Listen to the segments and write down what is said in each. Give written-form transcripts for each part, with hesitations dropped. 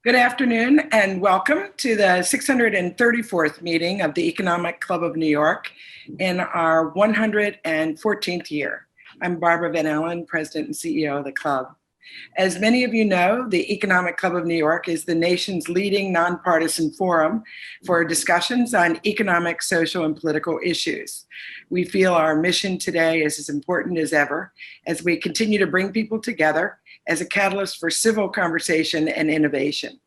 Good afternoon and welcome to the 634th meeting of the Economic Club of New York in our 114th year. I'm Barbara Van Allen, President and CEO of the club. As many of you know, the Economic Club of New York is the nation's leading nonpartisan forum for discussions on economic, social, and political issues. We feel our mission today is as important as ever as we continue to bring people together as a catalyst for civil conversation and innovation.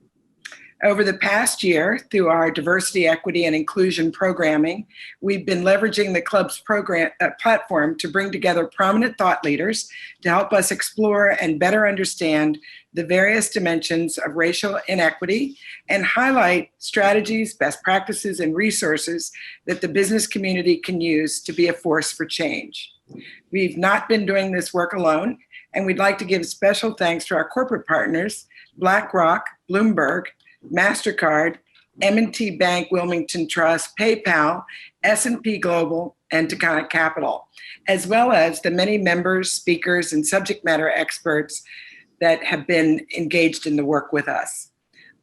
Over the past year, through our diversity, equity, and inclusion programming, we've been leveraging the club's platform to bring together prominent thought leaders to help us explore and better understand the various dimensions of racial inequity and highlight strategies, best practices, and resources that the business community can use to be a force for change. We've not been doing this work alone, and we'd like to give special thanks to our corporate partners, BlackRock, Bloomberg, MasterCard, M&T Bank, Wilmington Trust, PayPal, S&P Global, and Taconic Capital, as well as the many members, speakers, and subject matter experts that have been engaged in the work with us.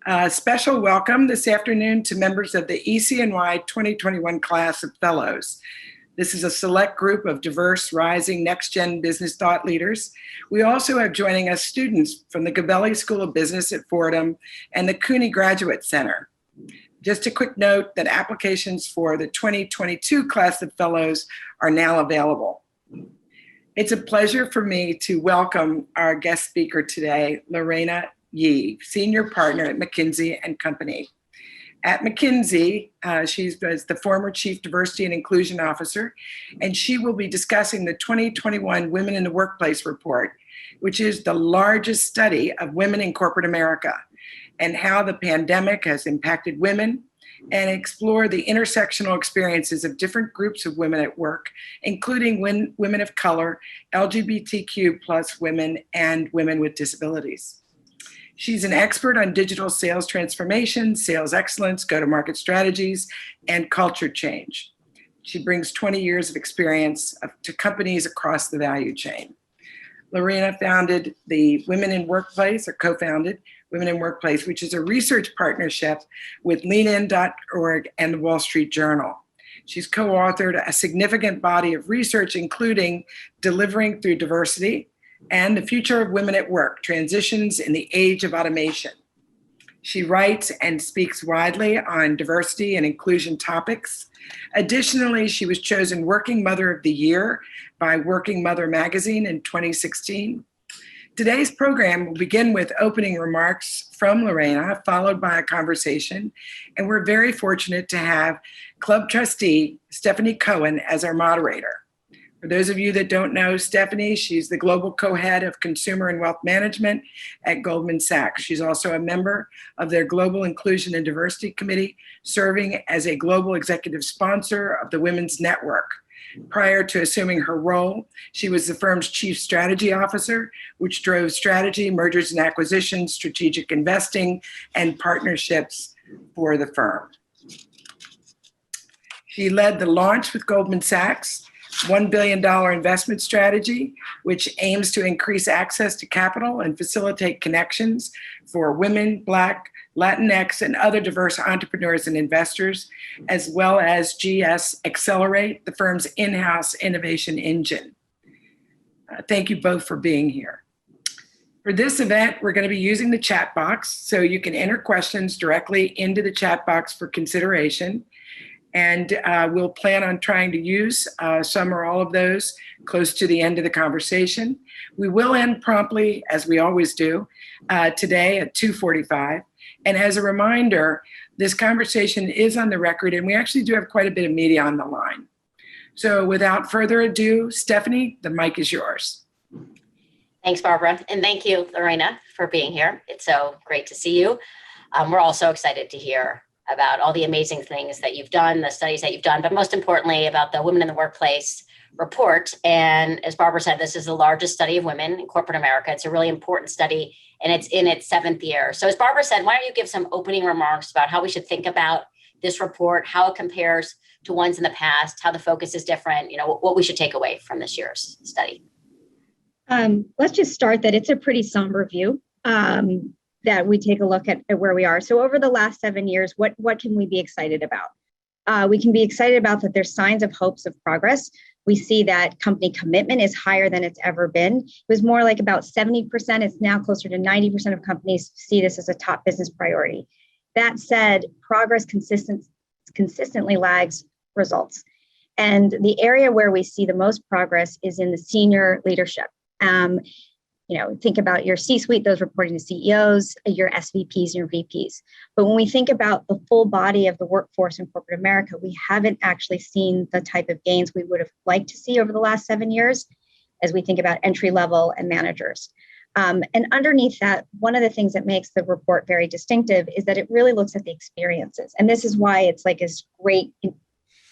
A special welcome this afternoon to members of the ECNY 2021 class of fellows. This is a select group of diverse, rising, next-gen business thought leaders. We also have joining us students from the Gabelli School of Business at Fordham and the Cooney Graduate Center. Just a quick note that applications for the 2022 class of fellows are now available. It's a pleasure for me to welcome our guest speaker today, Lareina Yee, Senior Partner at McKinsey & Company. At McKinsey, she was the former Chief Diversity and Inclusion Officer, and she will be discussing the 2021 Women in the Workplace Report, which is the largest study of women in corporate America and how the pandemic has impacted women, and explore the intersectional experiences of different groups of women at work, including women of color, LGBTQ plus women, and women with disabilities. She's an expert on digital sales transformation, sales excellence, go-to-market strategies, and culture change. She brings 20 years of experience to companies across the value chain. Lorena founded the Women in Workplace, or co-founded Women in Workplace, which is a research partnership with leanin.org and the Wall Street Journal. She's co-authored a significant body of research, including Delivering Through Diversity, and The Future of Women at Work, Transitions in the Age of Automation. She writes and speaks widely on diversity and inclusion topics. Additionally, she was chosen Working Mother of the Year by Working Mother magazine in 2016. Today's program will begin with opening remarks from Lorena, followed by a conversation, and we're very fortunate to have Club Trustee Stephanie Cohen as our moderator. For those of you that don't know Stephanie, she's the Global Co-Head of Consumer and Wealth Management at Goldman Sachs. She's also a member of their Global Inclusion and Diversity Committee, serving as a global executive sponsor of the Women's Network. Prior to assuming her role, she was the firm's Chief Strategy Officer, which drove strategy, mergers and acquisitions, strategic investing, and partnerships for the firm. She led the launch with Goldman Sachs $1 billion investment strategy, which aims to increase access to capital and facilitate connections for women, Black, Latinx, and other diverse entrepreneurs and investors, as well as GS Accelerate, the firm's in-house innovation engine. Thank you both for being here. For this event, we're going to be using the chat box, so you can enter questions directly into the chat box for consideration. And we'll plan on trying to use some or all of those close to the end of the conversation. We will end promptly, as we always do, today at 2:45. And as a reminder, this conversation is on the record, and we actually do have quite a bit of media on the line. So without further ado, Stephanie, the mic is yours. Thanks, Barbara. And thank you, Lorena, for being here. It's so great to see you. We're all so excited to hear about all the amazing things that you've done, the studies that you've done, but most importantly about the Women in the Workplace report. And as Barbara said, this is the largest study of women in corporate America. It's a really important study, and it's in its 7th year. So as Barbara said, why don't you give some opening remarks about how we should think about this report, how it compares to ones in the past, how the focus is different, what we should take away from this year's study. Let's just start that it's a pretty somber view. that we take a look at where we are. So over the last 7 years, what can we be excited about? We can be excited about that there's signs of hopes of progress. We see that company commitment is higher than it's ever been. It was more like about 70%. It's now closer to 90% of companies see this as a top business priority. That said, progress consistently lags results. And the area where we see the most progress is in the senior leadership. Think about your C-suite, those reporting to CEOs, your SVPs, and your VPs. But when we think about the full body of the workforce in corporate America, we haven't actually seen the type of gains we would have liked to see over the last 7 years as we think about entry level and managers. And underneath that, one of the things that makes the report very distinctive is that it really looks at the experiences. And this is why it's like this great,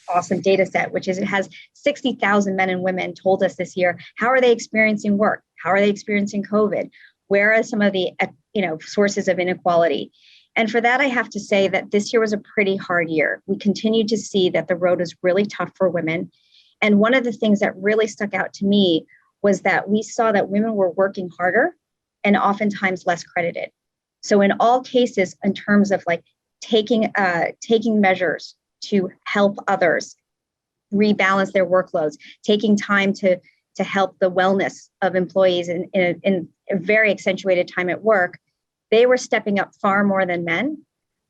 awesome data set, which is it has 60,000 men and women told us this year, how are they experiencing work? How are they experiencing COVID? Where are some of the sources of inequality? And for that, I have to say that this year was a pretty hard year. We continue to see that the road is really tough for women. And one of the things that really stuck out to me was that we saw that women were working harder and oftentimes less credited. So in all cases, in terms of like taking measures to help others rebalance their workloads, taking time to help the wellness of employees in a very accentuated time at work, they were stepping up far more than men,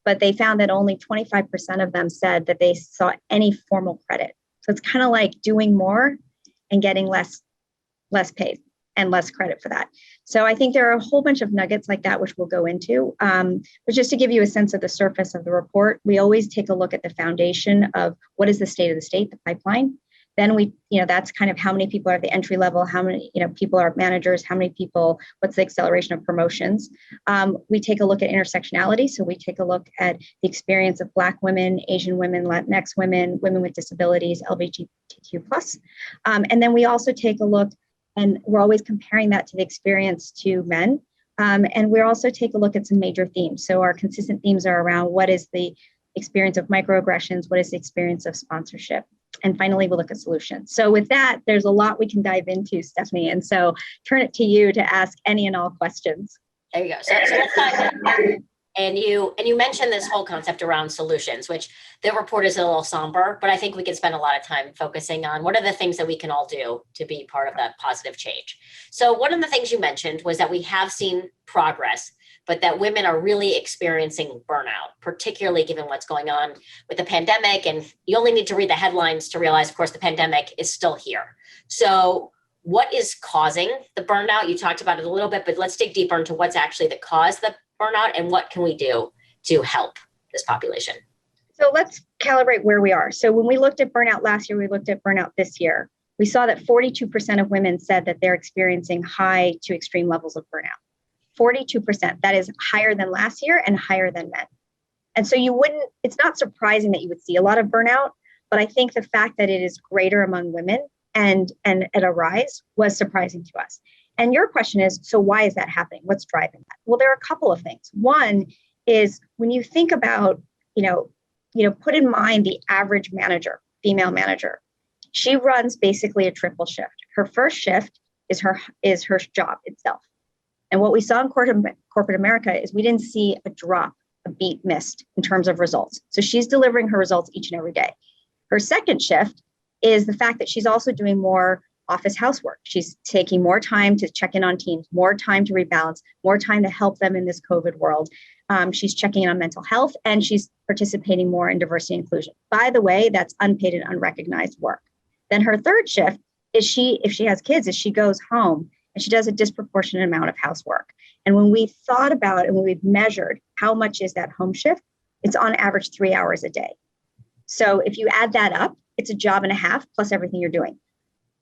but they found that only 25% of them said that they saw any formal credit. So it's kind of like doing more and getting less paid and less credit for that. So I think there are a whole bunch of nuggets like that, which we'll go into. But just to give you a sense of the surface of the report, we always take a look at the foundation of what is the state of the state, the pipeline. Then that's kind of how many people are at the entry level, how many, people are managers, how many people, what's the acceleration of promotions. We take a look at intersectionality. So we take a look at the experience of Black women, Asian women, Latinx women, women with disabilities, LGBTQ+. And then we also take a look, and we're always comparing that to the experience to men. And we also take a look at some major themes. So our consistent themes are around what is the experience of microaggressions, what is the experience of sponsorship? And finally, we'll look at solutions. So with that, there's a lot we can dive into, Stephanie. And so turn it to you to ask any and all questions. There you go. So let's dive in. And you mentioned this whole concept around solutions, which the report is a little somber, but I think we can spend a lot of time focusing on what are the things that we can all do to be part of that positive change. So one of the things you mentioned was that we have seen progress, but that women are really experiencing burnout, particularly given what's going on with the pandemic. And you only need to read the headlines to realize, of course, the pandemic is still here. So what is causing the burnout? You talked about it a little bit, but let's dig deeper into what's actually the cause of the burnout and what can we do to help this population? So let's calibrate where we are. So when we looked at burnout last year, we looked at burnout this year. We saw that 42% of women said that they're experiencing high to extreme levels of burnout. 42%, that is higher than last year and higher than men. And so it's not surprising that you would see a lot of burnout, but I think the fact that it is greater among women and at a rise was surprising to us. And your question is, so why is that happening? What's driving that? Well, there are a couple of things. One is when you think about, put in mind the average manager, female manager, she runs basically a triple shift. Her first shift is her job itself. And what we saw in corporate America is we didn't see a beat missed in terms of results. So she's delivering her results each and every day. Her second shift is the fact that she's also doing more office housework. She's taking more time to check in on teams, more time to rebalance, more time to help them in this COVID world. She's checking in on mental health, and she's participating more in diversity and inclusion. By the way, that's unpaid and unrecognized work. Then her third shift is if she has kids, is she goes home and she does a disproportionate amount of housework. And when we thought about and when we've measured how much is that home shift, it's on average 3 hours a day. So if you add that up, it's a job and a half plus everything you're doing.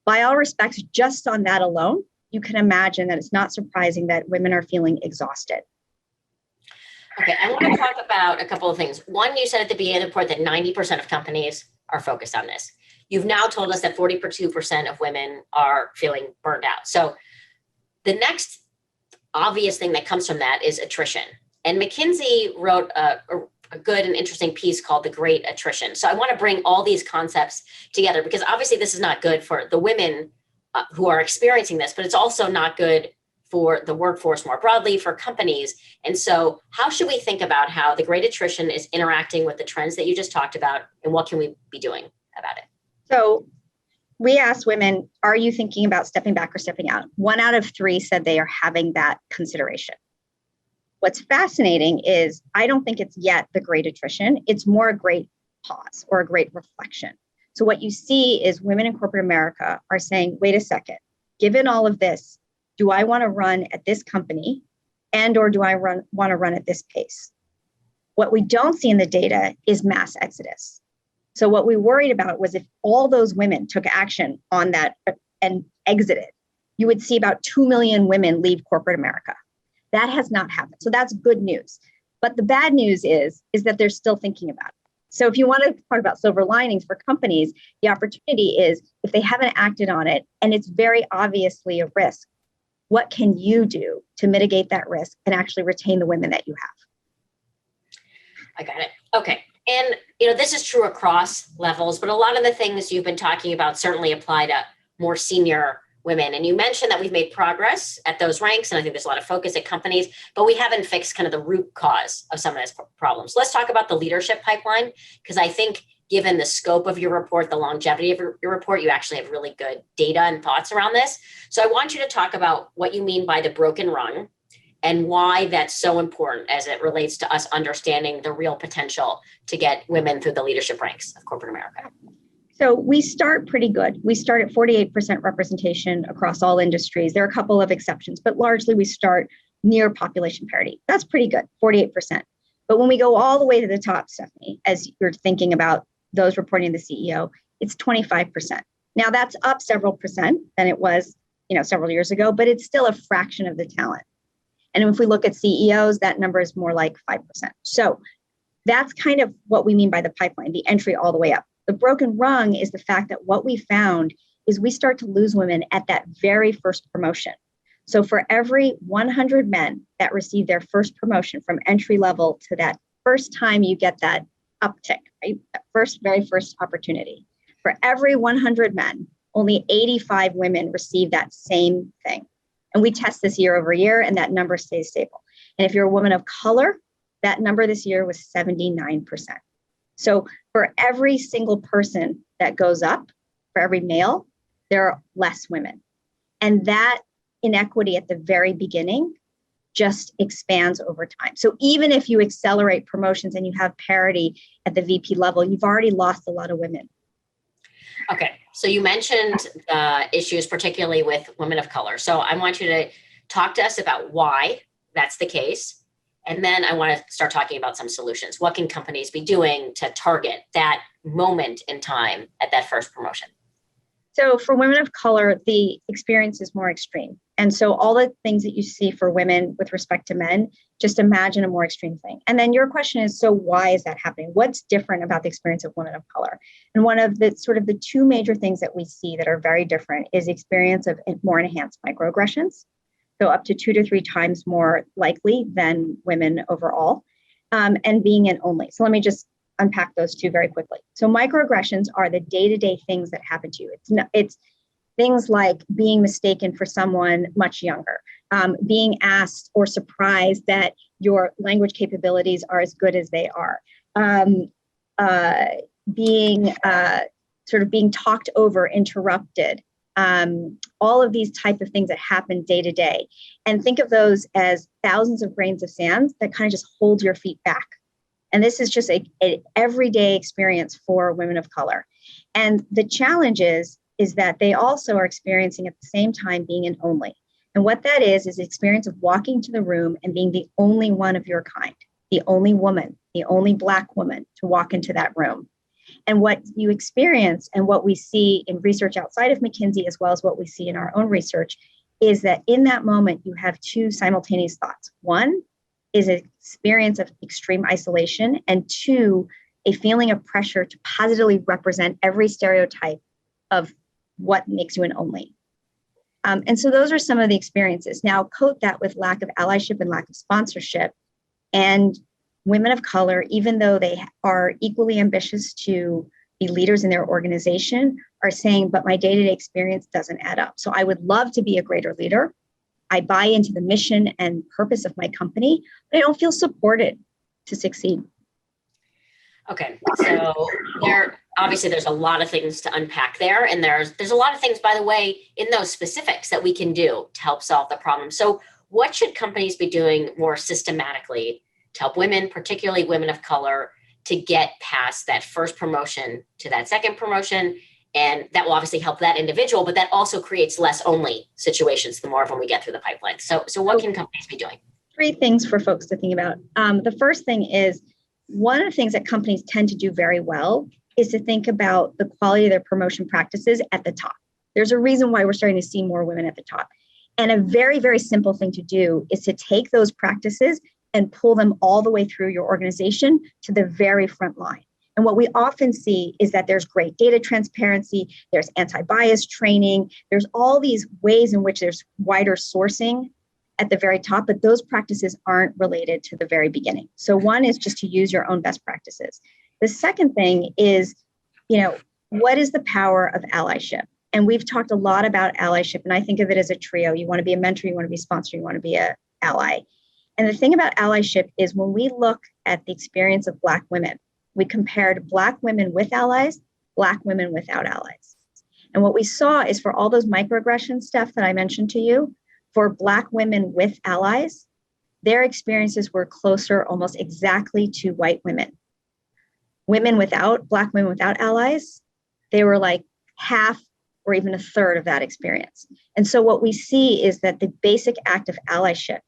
By all respects, just on that alone, you can imagine that it's not surprising that women are feeling exhausted. Okay, I want to talk about a couple of things. One, you said at the beginning of the report that 90% of companies are focused on this. You've now told us that 42% of women are feeling burned out. So the next obvious thing that comes from that is attrition. And McKinsey wrote a good and interesting piece called The Great Attrition. So I want to bring all these concepts together because obviously this is not good for the women who are experiencing this, but it's also not good for the workforce more broadly, for companies. And so how should we think about how the Great Attrition is interacting with the trends that you just talked about, and what can we be doing about it? So we asked women, are you thinking about stepping back or stepping out? 1 out of 3 said they are having that consideration. What's fascinating is I don't think it's yet the Great Attrition. It's more a great pause or a great reflection. So what you see is women in corporate America are saying, wait a second, given all of this, do I want to run at this company or do I want to run at this pace? What we don't see in the data is mass exodus. So what we worried about was if all those women took action on that and exited, you would see about 2 million women leave corporate America. That has not happened. So that's good news. But the bad news is that they're still thinking about it. So if you want to talk about silver linings for companies, the opportunity is if they haven't acted on it and it's very obviously a risk, what can you do to mitigate that risk and actually retain the women that you have? I got it. Okay. And, this is true across levels, but a lot of the things you've been talking about certainly apply to more senior women. And you mentioned that we've made progress at those ranks. And I think there's a lot of focus at companies, but we haven't fixed kind of the root cause of some of those problems. Let's talk about the leadership pipeline, because I think given the scope of your report, the longevity of your report, you actually have really good data and thoughts around this. So I want you to talk about what you mean by the broken rung and why that's so important as it relates to us understanding the real potential to get women through the leadership ranks of corporate America. So we start pretty good. We start at 48% representation across all industries. There are a couple of exceptions, but largely we start near population parity. That's pretty good, 48%. But when we go all the way to the top, Stephanie, as you're thinking about those reporting to the CEO, it's 25%. Now that's up several percent than it was, several years ago, but it's still a fraction of the talent. And if we look at CEOs, that number is more like 5%. So that's kind of what we mean by the pipeline, the entry all the way up. The broken rung is the fact that what we found is we start to lose women at that very first promotion. So for every 100 men that receive their first promotion from entry level to that first time you get that uptick, right? That very first opportunity. For every 100 men, only 85 women receive that same thing. And we test this year over year, and that number stays stable. And if you're a woman of color, that number this year was 79%. So for every single person that goes up, for every male, there are less women. And that inequity at the very beginning just expands over time. So even if you accelerate promotions and you have parity at the VP level, you've already lost a lot of women. Okay, so you mentioned issues particularly with women of color. So I want you to talk to us about why that's the case. And then I want to start talking about some solutions. What can companies be doing to target that moment in time at that first promotion? So for women of color, the experience is more extreme. And so all the things that you see for women with respect to men, just imagine a more extreme thing. And then your question is, so why is that happening? What's different about the experience of women of color? And one of the sort of the two major things that we see that are very different is the experience of more enhanced microaggressions. So up to 2 to 3 times more likely than women overall, and being in only. So let me just unpack those two very quickly. So microaggressions are the day-to-day things that happen to you. It's things like being mistaken for someone much younger, being asked or surprised that your language capabilities are as good as they are, being talked over, interrupted, all of these type of things that happen day to day. And think of those as thousands of grains of sand that kind of just hold your feet back. And this is just an everyday experience for women of color. And the challenge is that they also are experiencing at the same time being an only. And what that is the experience of walking to the room and being the only one of your kind, the only woman, the only Black woman to walk into that room. And what you experience and what we see in research outside of McKinsey, as well as what we see in our own research, is that in that moment, you have 2 simultaneous thoughts. One is an experience of extreme isolation, and 2, a feeling of pressure to positively represent every stereotype of what makes you an only. And so those are some of the experiences. Now, coat that with lack of allyship and lack of sponsorship, and women of color, even though they are equally ambitious to be leaders in their organization, are saying, but my day-to-day experience doesn't add up. So I would love to be a greater leader. I buy into the mission and purpose of my company, but I don't feel supported to succeed. Okay, so there's a lot of things to unpack there, and there's a lot of things, by the way, in those specifics that we can do to help solve the problem. So what should companies be doing more systematically to help women, particularly women of color, to get past that first promotion to that second promotion? And that will obviously help that individual, but that also creates less only situations the more of when we get through the pipeline. So what can companies be doing? 3 things for folks to think about. The first thing is, one of the things that companies tend to do very well is to think about the quality of their promotion practices at the top. There's a reason why we're starting to see more women at the top. And a very, very simple thing to do is to take those practices and pull them all the way through your organization to the very front line. And what we often see is that there's great data transparency, there's anti-bias training, there's all these ways in which there's wider sourcing at the very top, but those practices aren't related to the very beginning. So one is just to use your own best practices. The second thing is, what is the power of allyship? And we've talked a lot about allyship, and I think of it as a trio. You want to be a mentor, you want to be a sponsor, you want to be an ally. And the thing about allyship is when we look at the experience of Black women, we compared Black women with allies, Black women without allies. And what we saw is for all those microaggression stuff that I mentioned to you, for Black women with allies, their experiences were closer almost exactly to white women. Black women without allies, they were like half or even a third of that experience. And so what we see is that the basic act of allyship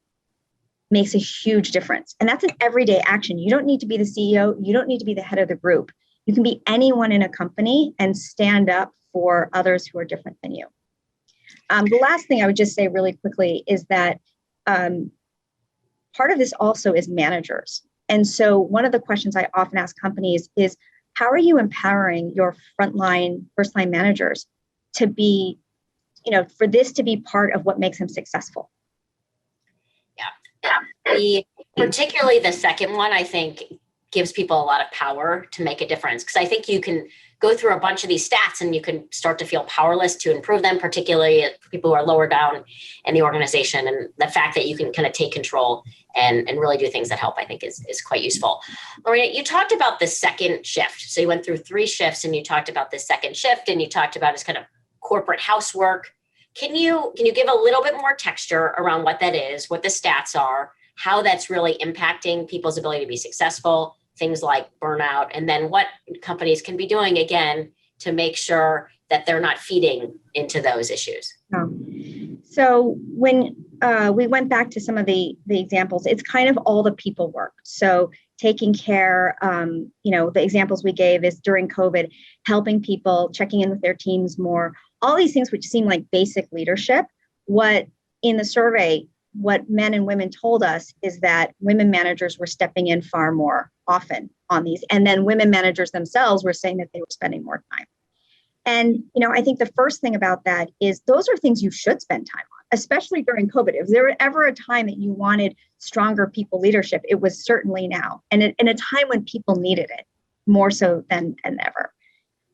makes a huge difference. And that's an everyday action. You don't need to be the CEO. You don't need to be the head of the group. You can be anyone in a company and stand up for others who are different than you. The last thing I would just say really quickly is that part of this also is managers. And so one of the questions I often ask companies is, how are you empowering your frontline, first-line managers to be, for this to be part of what makes them successful? Yeah. Particularly the second one, I think, gives people a lot of power to make a difference. Because I think you can go through a bunch of these stats and you can start to feel powerless to improve them, particularly for people who are lower down in the organization. And the fact that you can kind of take control and really do things that help, I think is quite useful. Lorena, you talked about the second shift. So you went through 3 shifts and you talked about the second shift and you talked about this kind of corporate housework. Can you give a little bit more texture around what that is, what the stats are, how that's really impacting people's ability to be successful, things like burnout, and then what companies can be doing, again, to make sure that they're not feeding into those issues? So when we went back to some of the examples, it's kind of all the people work. So taking care, the examples we gave is during COVID, helping people, checking in with their teams more, all these things which seem like basic leadership. What in the survey, what men and women told us is that women managers were stepping in far more often on these. And then women managers themselves were saying that they were spending more time. And, I think the first thing about that is those are things you should spend time on, especially during COVID. If there were ever a time that you wanted stronger people leadership, it was certainly now. And in a time when people needed it more so than ever.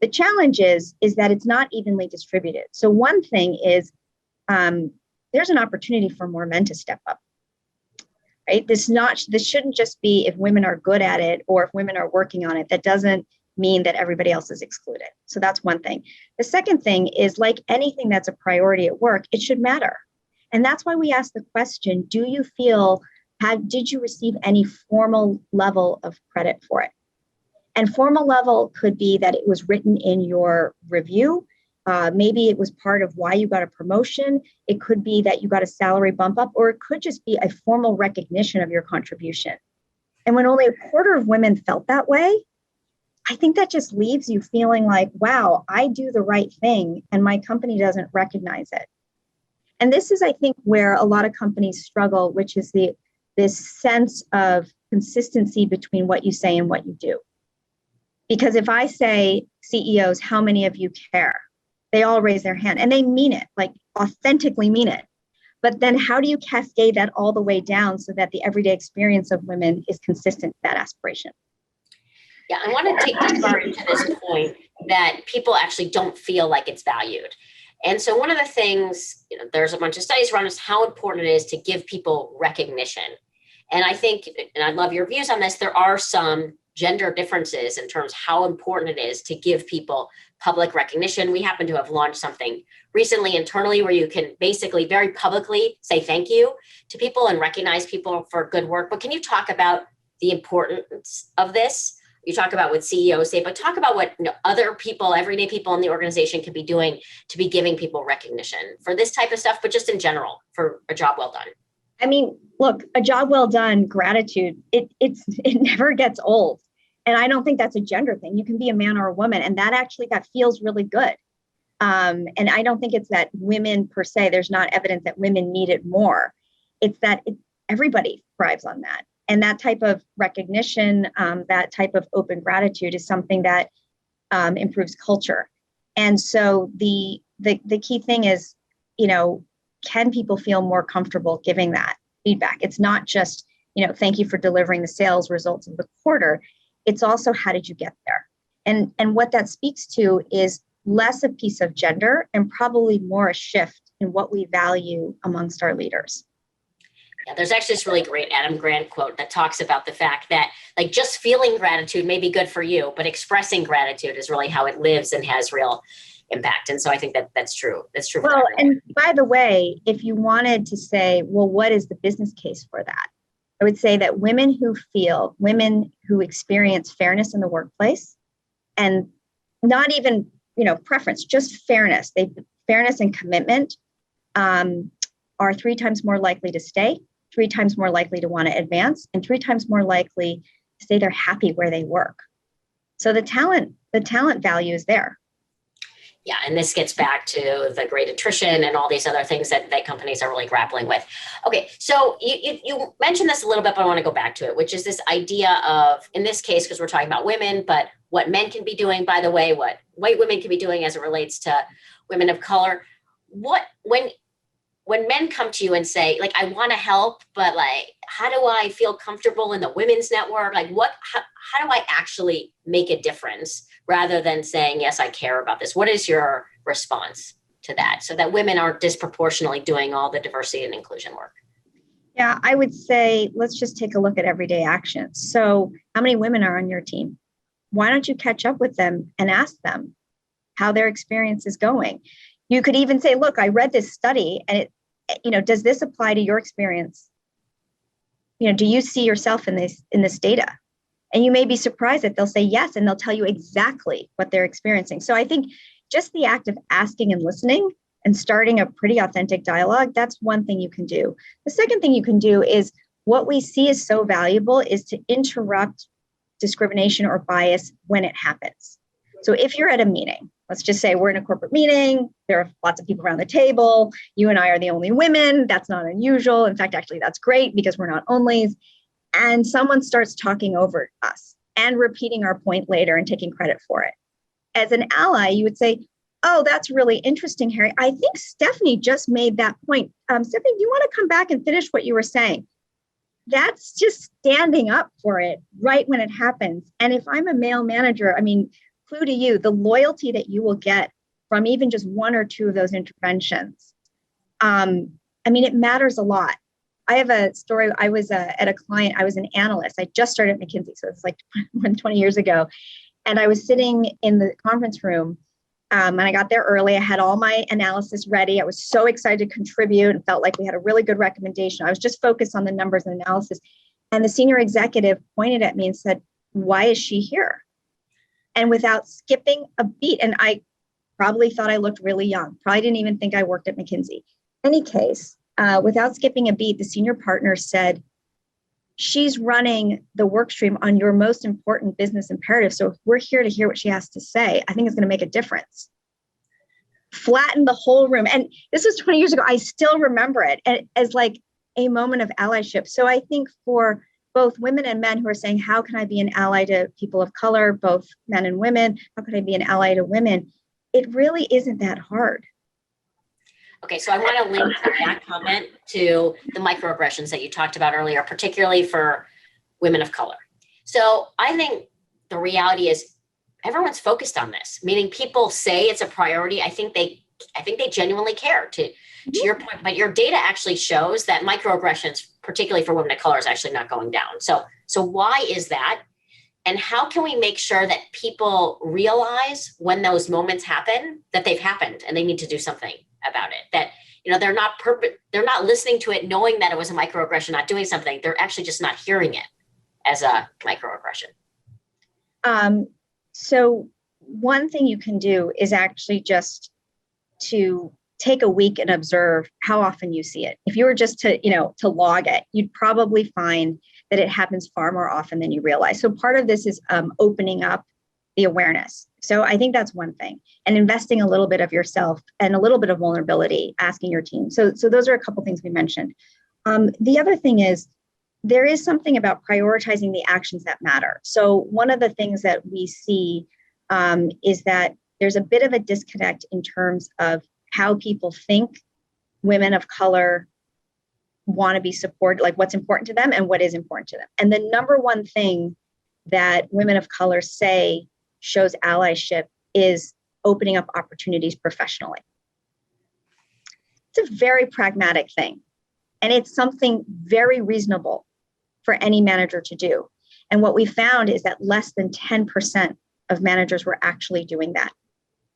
The challenge is that it's not evenly distributed. So one thing is there's an opportunity for more men to step up, right? This shouldn't just be if women are good at it or if women are working on it. That doesn't mean that everybody else is excluded. So that's one thing. The second thing is, like anything that's a priority at work, it should matter. And that's why we ask the question, did you receive any formal level of credit for it? And formal level could be that it was written in your review. Maybe it was part of why you got a promotion. It could be that you got a salary bump up, or it could just be a formal recognition of your contribution. And when only a quarter of women felt that way, I think that just leaves you feeling like, wow, I do the right thing and my company doesn't recognize it. And this is, I think, where a lot of companies struggle, which is this sense of consistency between what you say and what you do. Because if I say, CEOs, how many of you care? They all raise their hand and they mean it, like authentically mean it. But then how do you cascade that all the way down so that the everyday experience of women is consistent with that aspiration? Yeah, I want to take deeper into this point that people actually don't feel like it's valued. And so one of the things, there's a bunch of studies around is how important it is to give people recognition. And I think, and I love your views on this, there are some gender differences in terms of how important it is to give people public recognition. We happen to have launched something recently internally where you can basically very publicly say thank you to people and recognize people for good work. But can you talk about the importance of this? You talk about what CEOs say, but talk about what other people, everyday people in the organization can be doing to be giving people recognition for this type of stuff, but just in general for a job well done. I mean, look, a job well done, gratitude, it never gets old. And I don't think that's a gender thing. You can be a man or a woman, and that feels really good. And I don't think it's that women per se, there's not evidence that women need it more. It's that everybody thrives on that. And that type of recognition, that type of open gratitude is something that improves culture. And so the key thing is, can people feel more comfortable giving that feedback? It's not just, thank you for delivering the sales results of the quarter. It's also, how did you get there? And what that speaks to is less a piece of gender and probably more a shift in what we value amongst our leaders. Yeah, there's actually this really great Adam Grant quote that talks about the fact that just feeling gratitude may be good for you, but expressing gratitude is really how it lives and has real impact. And so I think that's true. That's true. Well, and by the way, if you wanted to say, well, what is the business case for that? I would say that women who experience fairness in the workplace, and not even, preference, just fairness, fairness and commitment are 3 times more likely to stay, 3 times more likely to want to advance, and 3 times more likely to say they're happy where they work. So the talent value is there. Yeah, and this gets back to the Great Attrition and all these other things that companies are really grappling with. Okay, so you mentioned this a little bit, but I want to go back to it, which is this idea of, in this case, because we're talking about women, but what men can be doing, by the way, what white women can be doing as it relates to women of color. When men come to you and say, I want to help, but how do I feel comfortable in the women's network? How do I actually make a difference rather than saying, yes, I care about this? What is your response to that so that women aren't disproportionately doing all the diversity and inclusion work? Yeah, I would say, let's just take a look at everyday actions. So how many women are on your team? Why don't you catch up with them and ask them how their experience is going? You could even say, look, I read this study and does this apply to your experience? Do you see yourself in this data? And you may be surprised that they'll say yes, and they'll tell you exactly what they're experiencing. So I think just the act of asking and listening and starting a pretty authentic dialogue, that's one thing you can do. The second thing you can do is, what we see is so valuable is to interrupt discrimination or bias when it happens. So if you're at a meeting, let's just say we're in a corporate meeting, there are lots of people around the table, you and I are the only women, that's not unusual. In fact, actually, that's great because we're not onlys. And someone starts talking over us and repeating our point later and taking credit for it. As an ally, you would say, oh, that's really interesting, Harry. I think Stephanie just made that point. Stephanie, do you want to come back and finish what you were saying? That's just standing up for it right when it happens. And if I'm a male manager, clue to you, the loyalty that you will get from even just 1 or 2 of those interventions. It matters a lot. I have a story. I was at a client. I was an analyst. I just started at McKinsey. So it's 20 years ago. And I was sitting in the conference room and I got there early. I had all my analysis ready. I was so excited to contribute and felt like we had a really good recommendation. I was just focused on the numbers and analysis. And the senior executive pointed at me and said, why is she here? And without skipping a beat, and I probably thought I looked really young, probably didn't even think I worked at McKinsey. In any case, without skipping a beat, the senior partner said, she's running the work stream on your most important business imperative. So if we're here to hear what she has to say, I think it's going to make a difference. Flattened the whole room. And this was 20 years ago. I still remember it as a moment of allyship. So I think for both women and men who are saying, how can I be an ally to people of color, both men and women? How can I be an ally to women? It really isn't that hard. Okay, so I want to link that comment to the microaggressions that you talked about earlier, particularly for women of color. So I think the reality is everyone's focused on this, meaning people say it's a priority. I think they I think they genuinely care to your point, but your data actually shows that microaggressions, particularly for women of color, is actually not going down. So why is that? And how can we make sure that people realize when those moments happen that they've happened and they need to do something about it? That, they're not listening to it knowing that it was a microaggression, not doing something. They're actually just not hearing it as a microaggression. So one thing you can do is actually just to take a week and observe how often you see it. If you were just to log it, you'd probably find that it happens far more often than you realize. So part of this is opening up the awareness. So I think that's one thing, and investing a little bit of yourself and a little bit of vulnerability, asking your team. So those are a couple things we mentioned. The other thing is there is something about prioritizing the actions that matter. So one of the things that we see is that there's a bit of a disconnect in terms of how people think women of color want to be supported, like what's important to them and what is important to them. And the number one thing that women of color say shows allyship is opening up opportunities professionally. It's a very pragmatic thing. And it's something very reasonable for any manager to do. And what we found is that less than 10% of managers were actually doing that,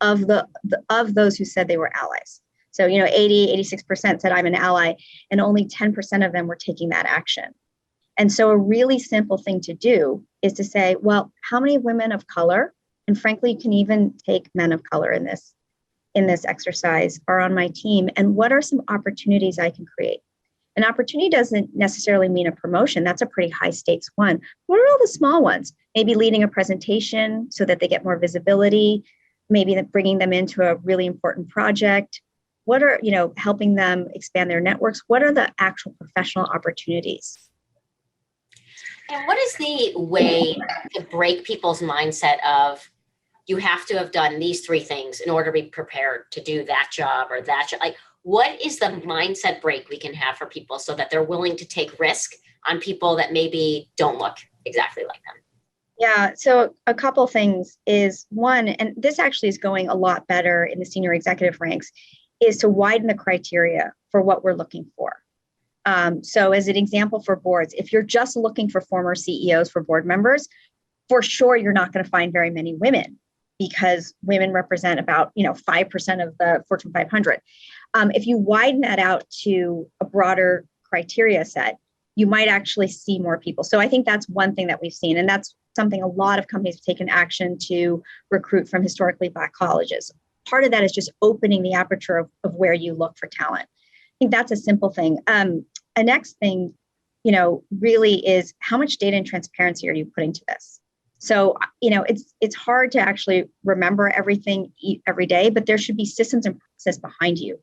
of those who said they were allies. So, 86% said I'm an ally, and only 10% of them were taking that action. And so a really simple thing to do is to say, well, how many women of color, and frankly, you can even take men of color in this exercise, are on my team, and what are some opportunities I can create? An opportunity doesn't necessarily mean a promotion. That's a pretty high stakes one. What are all the small ones? Maybe leading a presentation so that they get more visibility, maybe bringing them into a really important project. What are, helping them expand their networks? What are the actual professional opportunities? And what is the way to break people's mindset of you have to have done these three things in order to be prepared to do that job or that job? Like, what is the mindset break we can have for people so that they're willing to take risk on people that maybe don't look exactly like them? Yeah, so a couple things is one, and this actually is going a lot better in the senior executive ranks, is to widen the criteria for what we're looking for. So as an example for boards, if you're just looking for former CEOs for board members, for sure, you're not going to find very many women because women represent about 5% of the Fortune 500. If you widen that out to a broader criteria set, you might actually see more people. So I think that's one thing that we've seen, and that's something a lot of companies have taken action to recruit from historically Black colleges. Part of that is just opening the aperture of where you look for talent. I think that's a simple thing. A next thing, really is how much data and transparency are you putting to this? So, it's hard to actually remember everything every day, but there should be systems and process behind you.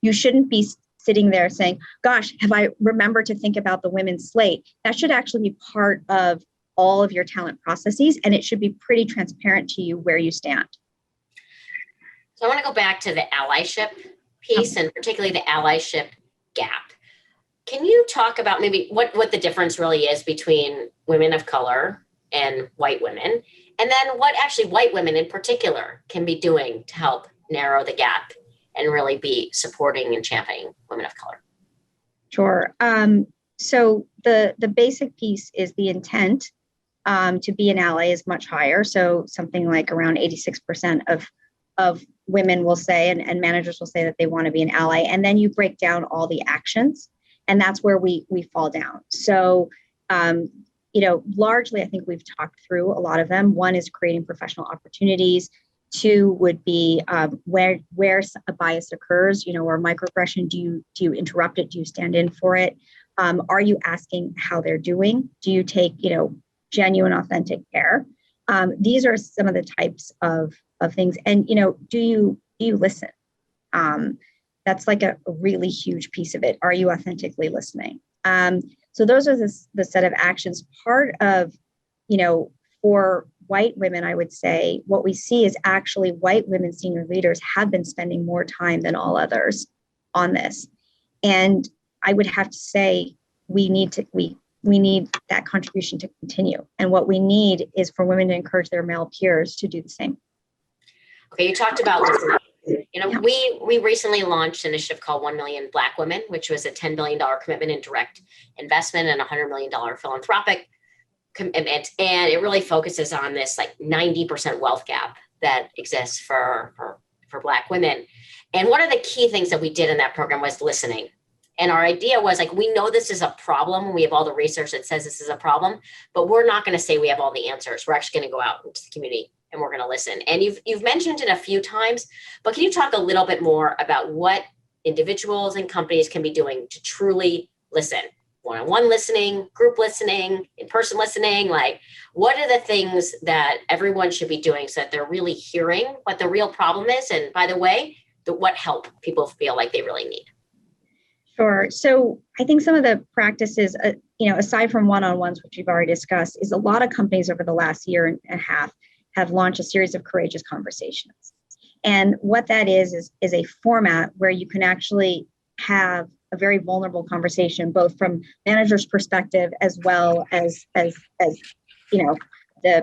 You shouldn't be sitting there saying, gosh, have I remembered to think about the women's slate? That should actually be part of all of your talent processes, and it should be pretty transparent to you where you stand. So I want to go back to the allyship piece, and particularly the allyship gap. Can you talk about maybe what the difference really is between women of color and white women, and then what actually white women in particular can be doing to help narrow the gap and really be supporting and championing women of color? Sure. So the basic piece is the intent to be an ally is much higher. So something like around 86% of women will say, and managers will say that they want to be an ally. And then you break down all the actions, and that's where we fall down. So, largely, I think we've talked through a lot of them. One is creating professional opportunities. Two would be where a bias occurs, or microaggression. Do you interrupt it? Do you stand in for it? Are you asking how they're doing? Do you take, genuine, authentic care? These are some of the types of things. And, do you listen? That's like a really huge piece of it. Are you authentically listening? So those are the set of actions. Part of, for white women, I would say what we see is actually white women senior leaders have been spending more time than all others on this. And I would have to say we need that contribution to continue. And what we need is for women to encourage their male peers to do the same. Okay, you talked about listening. Yeah. We recently launched an initiative called 1 Million Black Women, which was a $10 billion commitment in direct investment and $100 million philanthropic commitment. And it really focuses on this 90% wealth gap that exists for Black women. And one of the key things that we did in that program was listening. And our idea was we know this is a problem. We have all the research that says this is a problem, but we're not going to say we have all the answers. We're actually going to go out into the community and we're going to listen. And you've mentioned it a few times, but can you talk a little bit more about what individuals and companies can be doing to truly listen? One-on-one listening, group listening, in-person listening, what are the things that everyone should be doing so that they're really hearing what the real problem is? And by the way, what help people feel like they really need? Sure. So I think some of the practices, aside from one-on-ones, which we've already discussed, is a lot of companies over the last year and a half have launched a series of courageous conversations. And what that is a format where you can actually have a very vulnerable conversation, both from managers' perspective as well as the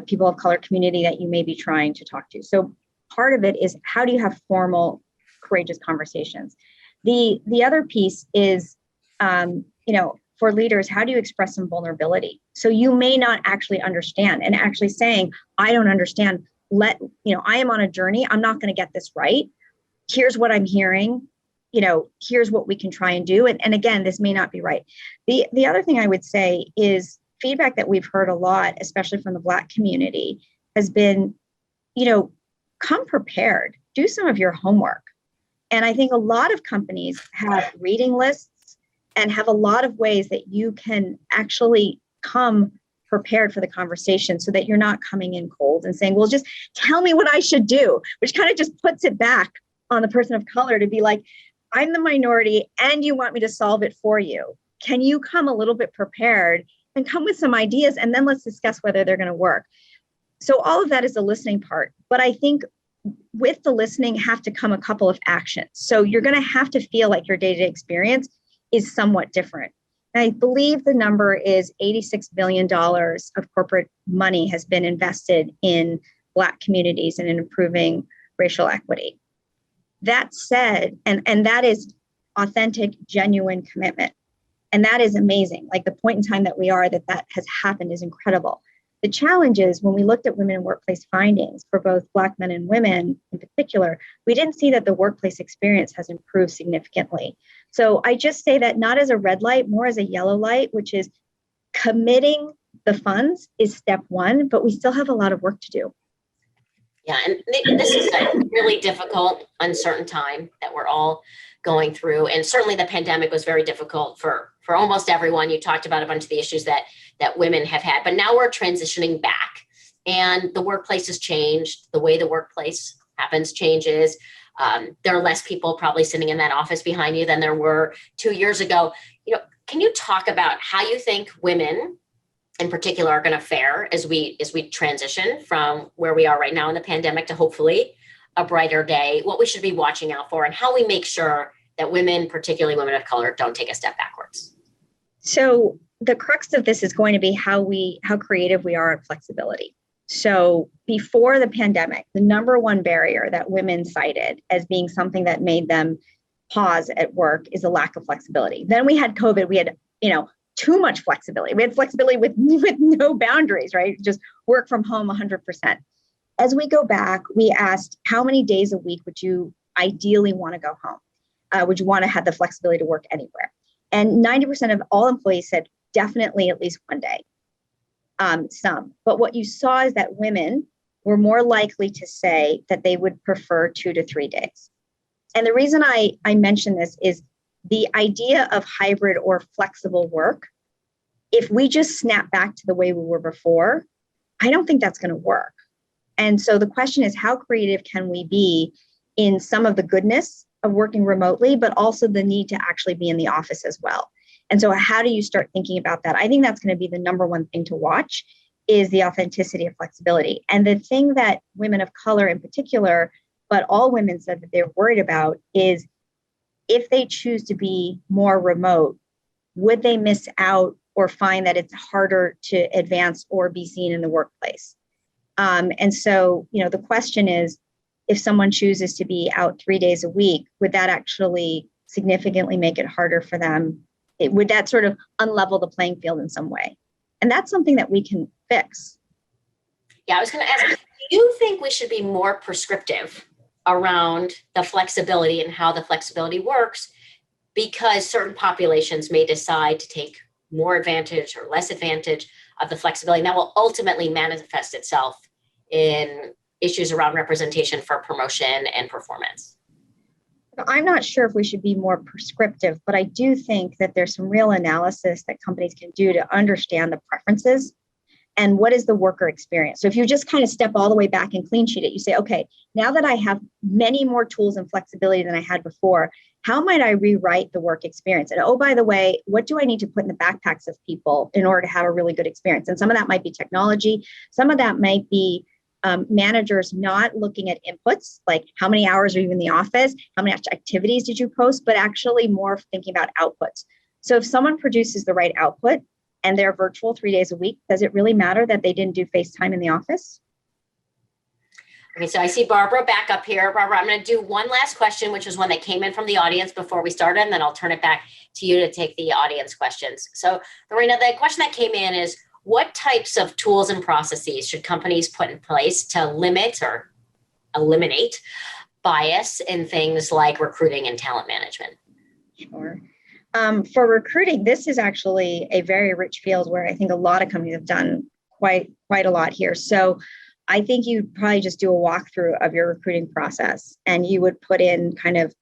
people of color community that you may be trying to talk to. So part of it is, how do you have formal, courageous conversations? The other piece is, for leaders, how do you express some vulnerability? So you may not actually understand, and actually saying, I don't understand. I am on a journey. I'm not going to get this right. Here's what I'm hearing. Here's what we can try and do. And again, this may not be right. The other thing I would say is feedback that we've heard a lot, especially from the Black community, has been, come prepared, do some of your homework. And I think a lot of companies have reading lists and have a lot of ways that you can actually come prepared for the conversation, so that you're not coming in cold and saying, well, just tell me what I should do, which kind of just puts it back on the person of color to be like, I'm the minority and you want me to solve it for you. Can you come a little bit prepared and come with some ideas, and then let's discuss whether they're going to work. So all of that is the listening part. But I think with the listening have to come a couple of actions. So you're going to have to feel like your day-to-day experience is somewhat different. And I believe the number is $86 billion of corporate money has been invested in Black communities and in improving racial equity. That said, and that is authentic, genuine commitment. And that is amazing. The point in time that we are, that has happened is incredible. The challenge is, when we looked at women in workplace findings for both Black men and women in particular, we didn't see that the workplace experience has improved significantly. So I just say that not as a red light, more as a yellow light, which is committing the funds is step one, but we still have a lot of work to do. Yeah, and this is a really difficult, uncertain time that we're all going through. And certainly the pandemic was very difficult for almost everyone. You talked about a bunch of the issues that women have had, but now we're transitioning back, and the workplace has changed. The way the workplace happens changes. There are less people probably sitting in that office behind you than there were 2 years ago. Can you talk about how you think women in particular are going to fare as we transition from where we are right now in the pandemic to hopefully a brighter day, what we should be watching out for, and how we make sure that women, particularly women of color, don't take a step backwards? So the crux of this is going to be how creative we are at flexibility. So before the pandemic, the number one barrier that women cited as being something that made them pause at work is a lack of flexibility. Then we had COVID. We had, too much flexibility. We had flexibility with no boundaries, right? Just work from home 100%. As we go back, we asked, how many days a week would you ideally want to go home? Would you want to have the flexibility to work anywhere? And 90% of all employees said definitely at least one day. Some. But what you saw is that women were more likely to say that they would prefer 2 to 3 days. And the reason I mention this is the idea of hybrid or flexible work. If we just snap back to the way we were before, I don't think that's going to work. And so the question is, how creative can we be in some of the goodness of working remotely, but also the need to actually be in the office as well? And so how do you start thinking about that? I think that's going to be the number one thing to watch, is the authenticity of flexibility. And the thing that women of color in particular, but all women said that they're worried about, is if they choose to be more remote, would they miss out or find that it's harder to advance or be seen in the workplace? And so, the question is, if someone chooses to be out 3 days a week, would that actually significantly make it harder for them? Would that sort of unlevel the playing field in some way? And that's something that we can fix. Yeah, I was going to ask, do you think we should be more prescriptive around the flexibility and how the flexibility works? Because certain populations may decide to take more advantage or less advantage of the flexibility. And that will ultimately manifest itself in issues around representation for promotion and performance. I'm not sure if we should be more prescriptive, but I do think that there's some real analysis that companies can do to understand the preferences and what is the worker experience. So if you just kind of step all the way back and clean sheet it, you say, okay, now that I have many more tools and flexibility than I had before, how might I rewrite the work experience? And oh, by the way, what do I need to put in the backpacks of people in order to have a really good experience? And some of that might be technology. Some of that might be managers not looking at inputs, like how many hours are you in the office? How many activities did you post? But actually more thinking about outputs. So if someone produces the right output and they're virtual 3 days a week, does it really matter that they didn't do FaceTime in the office? Okay, so I see Barbara back up here. Barbara, I'm going to do one last question, which is one that came in from the audience before we started, and then I'll turn it back to you to take the audience questions. So, Lorena, the question that came in is, what types of tools and processes should companies put in place to limit or eliminate bias in things like recruiting and talent management? Sure. For recruiting, this is actually a very rich field where I think a lot of companies have done quite a lot here. So I think you'd probably just do a walkthrough of your recruiting process and you would put in kind of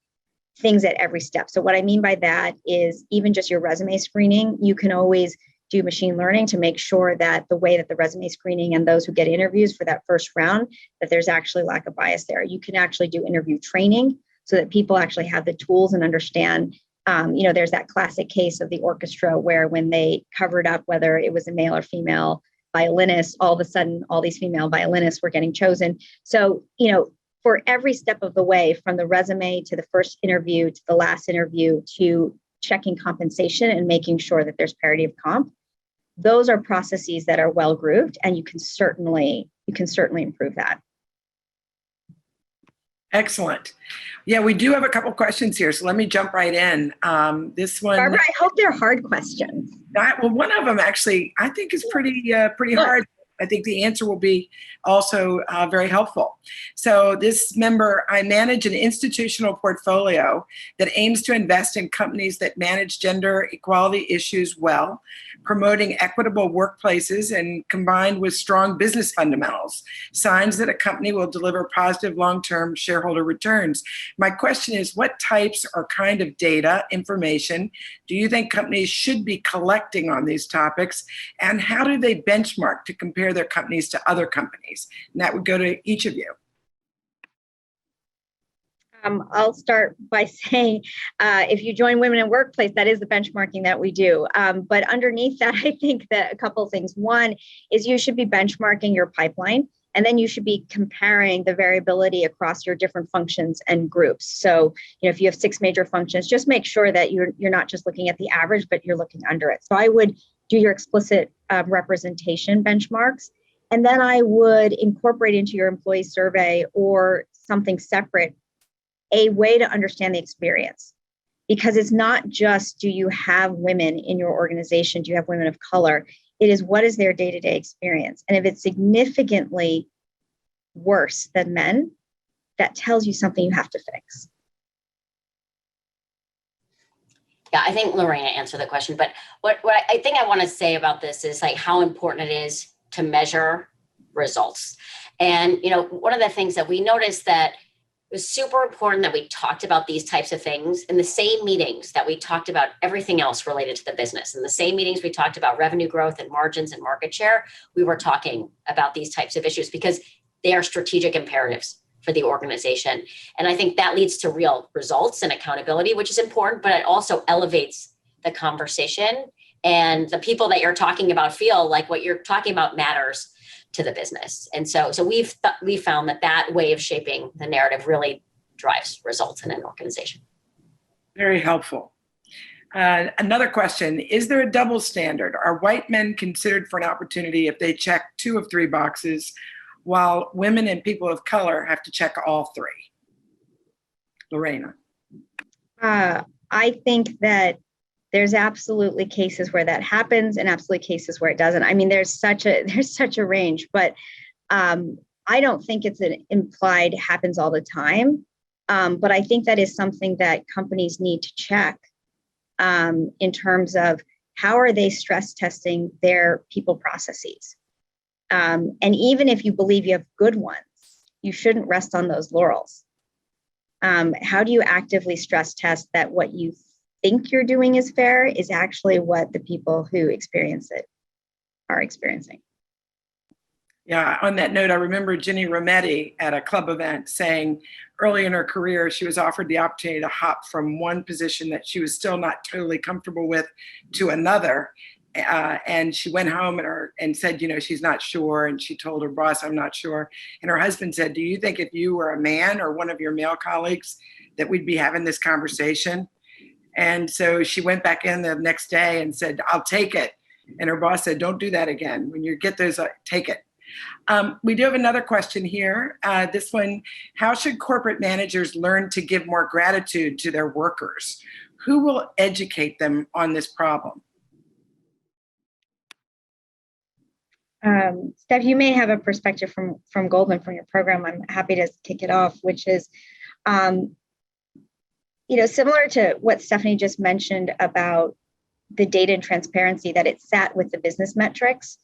things at every step. So what I mean by that is even just your resume screening, you can always do machine learning to make sure that the way that the resume screening and those who get interviews for that first round, that there's actually lack of bias there. You can actually do interview training so that people actually have the tools and understand. There's that classic case of the orchestra where when they covered up whether it was a male or female violinist, all of a sudden all these female violinists were getting chosen. So, for every step of the way, from the resume to the first interview to the last interview to checking compensation and making sure that there's parity of comp, those are processes that are well grooved, and you can certainly improve that. Excellent. Yeah, we do have a couple questions here, so let me jump right in. This one, Barbara, I hope they're hard questions. One of them actually I think is pretty hard. I think the answer will be also very helpful. So this member, I manage an institutional portfolio that aims to invest in companies that manage gender equality issues well, promoting equitable workplaces and combined with strong business fundamentals, signs that a company will deliver positive long-term shareholder returns. My question is, what types or kind of data, information do you think companies should be collecting on these topics, and how do they benchmark to compare their companies to other companies? And that would go to each of you. I'll start by saying, if you join Women in Workplace, that is the benchmarking that we do. But underneath that, I think that a couple of things. One is you should be benchmarking your pipeline, and then you should be comparing the variability across your different functions and groups. So, if you have 6 major functions, just make sure that you're not just looking at the average, but you're looking under it. So I would do your explicit representation benchmarks. And then I would incorporate into your employee survey or something separate a way to understand the experience. Because it's not just, do you have women in your organization? Do you have women of color? It is, what is their day-to-day experience? And if it's significantly worse than men, that tells you something you have to fix. Yeah, I think Lorena answered the question, but what I think I want to say about this is like how important it is to measure results. And, one of the things that we noticed that it was super important that we talked about these types of things in the same meetings that we talked about everything else related to the business. In the same meetings we talked about revenue growth and margins and market share, we were talking about these types of issues because they are strategic imperatives for the organization. And I think that leads to real results and accountability, which is important, but it also elevates the conversation, and the people that you're talking about feel like what you're talking about matters to the business. And so we've found that way of shaping the narrative really drives results in an organization. Very helpful. Another question, is there a double standard? Are white men considered for an opportunity if they check 2 of 3 boxes, while women and people of color have to check all three. Lorena. I think that there's absolutely cases where that happens and absolutely cases where it doesn't. I mean, there's such a range, but I don't think it's an implied happens all the time. But I think that is something that companies need to check in terms of how are they stress testing their people processes. And even if you believe you have good ones, you shouldn't rest on those laurels. How do you actively stress test that what you think you're doing is fair is actually what the people who experience it are experiencing? Yeah, on that note, I remember Ginny Rometty at a club event saying early in her career, she was offered the opportunity to hop from one position that she was still not totally comfortable with to another. And she went home and said, she's not sure. And she told her boss, I'm not sure. And her husband said, do you think if you were a man or one of your male colleagues that we'd be having this conversation? And so she went back in the next day and said, I'll take it. And her boss said, don't do that again. When you get those, take it. We do have another question here. This one, how should corporate managers learn to give more gratitude to their workers? Who will educate them on this problem? Steph, you may have a perspective from Goldman from your program. I'm happy to kick it off, which is, similar to what Stephanie just mentioned about the data and transparency, that it sat with the business metrics.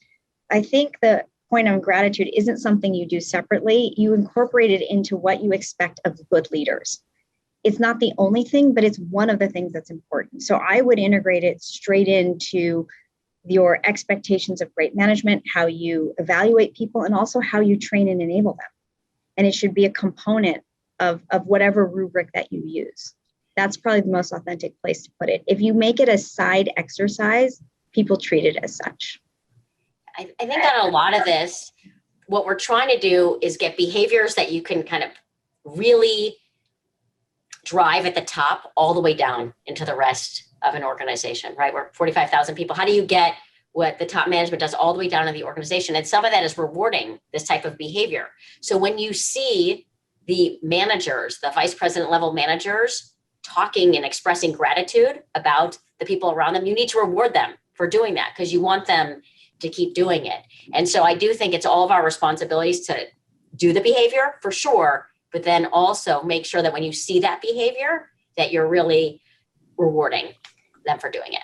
I think the point on gratitude isn't something you do separately. You incorporate it into what you expect of good leaders. It's not the only thing, but it's one of the things that's important. So I would integrate it straight into your expectations of great management, how you evaluate people, and also how you train and enable them. And it should be a component of whatever rubric that you use. That's probably the most authentic place to put it. If you make it a side exercise, people treat it as such. I think on a lot of this, what we're trying to do is get behaviors that you can kind of really drive at the top all the way down into the rest of an organization, right? We're 45,000 people. How do you get what the top management does all the way down to the organization? And some of that is rewarding this type of behavior. So when you see the managers, the vice president level managers talking and expressing gratitude about the people around them, you need to reward them for doing that because you want them to keep doing it. And so I do think it's all of our responsibilities to do the behavior for sure, but then also make sure that when you see that behavior, that you're really rewarding them for doing it.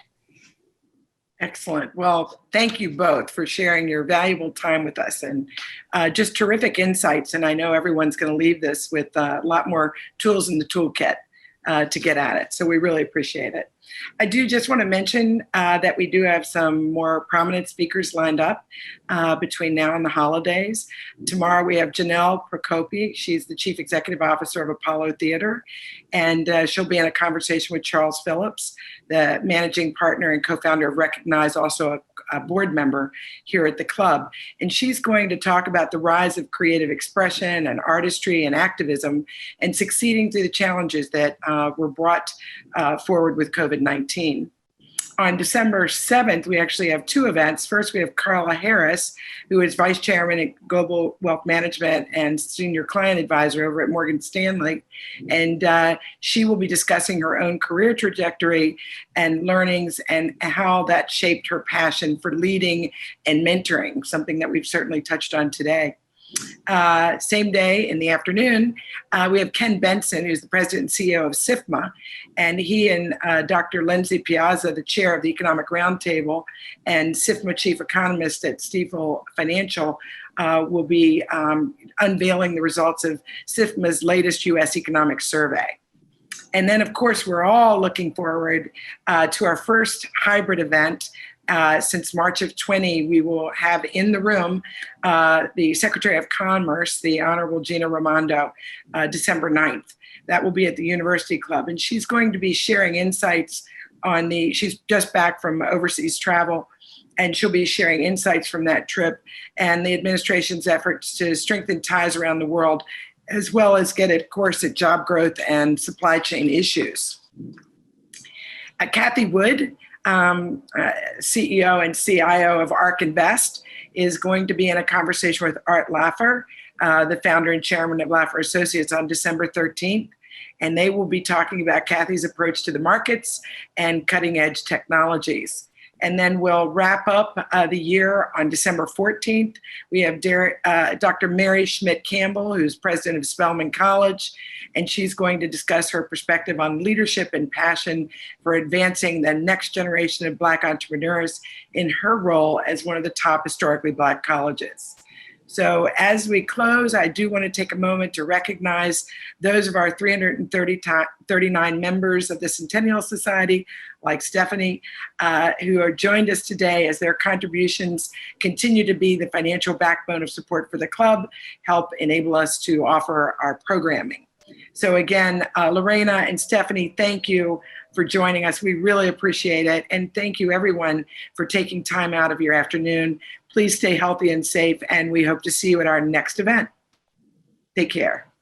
Excellent. Well, thank you both for sharing your valuable time with us and just terrific insights. And I know everyone's going to leave this with a lot more tools in the toolkit to get at it. So we really appreciate it. I do just want to mention that we do have some more prominent speakers lined up between now and the holidays. Tomorrow we have Janelle Procopi. She's the Chief Executive Officer of Apollo Theater, and she'll be in a conversation with Charles Phillips, the managing partner and co-founder of Recognize, also a board member here at the club. And she's going to talk about the rise of creative expression and artistry and activism and succeeding through the challenges that were brought forward with COVID-19. On December 7th, we actually have two events. First, we have Carla Harris, who is Vice Chairman at Global Wealth Management and Senior Client Advisor over at Morgan Stanley. And she will be discussing her own career trajectory and learnings and how that shaped her passion for leading and mentoring, something that we've certainly touched on today. Same day in the afternoon, we have Ken Benson, who's the president and CEO of SIFMA, and he and Dr. Lindsay Piazza, the chair of the Economic Roundtable, and SIFMA chief economist at Stifel Financial, will be unveiling the results of SIFMA's latest U.S. economic survey. And then, of course, we're all looking forward to our first hybrid event. Since March of 20, we will have in the room the Secretary of Commerce, the Honorable Gina Raimondo, December 9th. That will be at the University Club. And she's going to be sharing insights on she's just back from overseas travel, and she'll be sharing insights from that trip and the administration's efforts to strengthen ties around the world, as well as get a course at job growth and supply chain issues. Kathy Wood, CEO and CIO of ARK Invest, is going to be in a conversation with Art Laffer, the founder and chairman of Laffer Associates, on December 13th. And they will be talking about Kathy's approach to the markets and cutting edge technologies. And then we'll wrap up the year on December 14th. We have Dr. Mary Schmidt-Campbell, who's president of Spelman College, and she's going to discuss her perspective on leadership and passion for advancing the next generation of Black entrepreneurs in her role as one of the top historically Black colleges. So as we close, I do want to take a moment to recognize those of our 339 members of the Centennial Society, like Stephanie, who are joined us today as their contributions continue to be the financial backbone of support for the club, help enable us to offer our programming. So again, Lorena and Stephanie, thank you for joining us. We really appreciate it. And thank you everyone for taking time out of your afternoon. Please stay healthy and safe, and we hope to see you at our next event. Take care.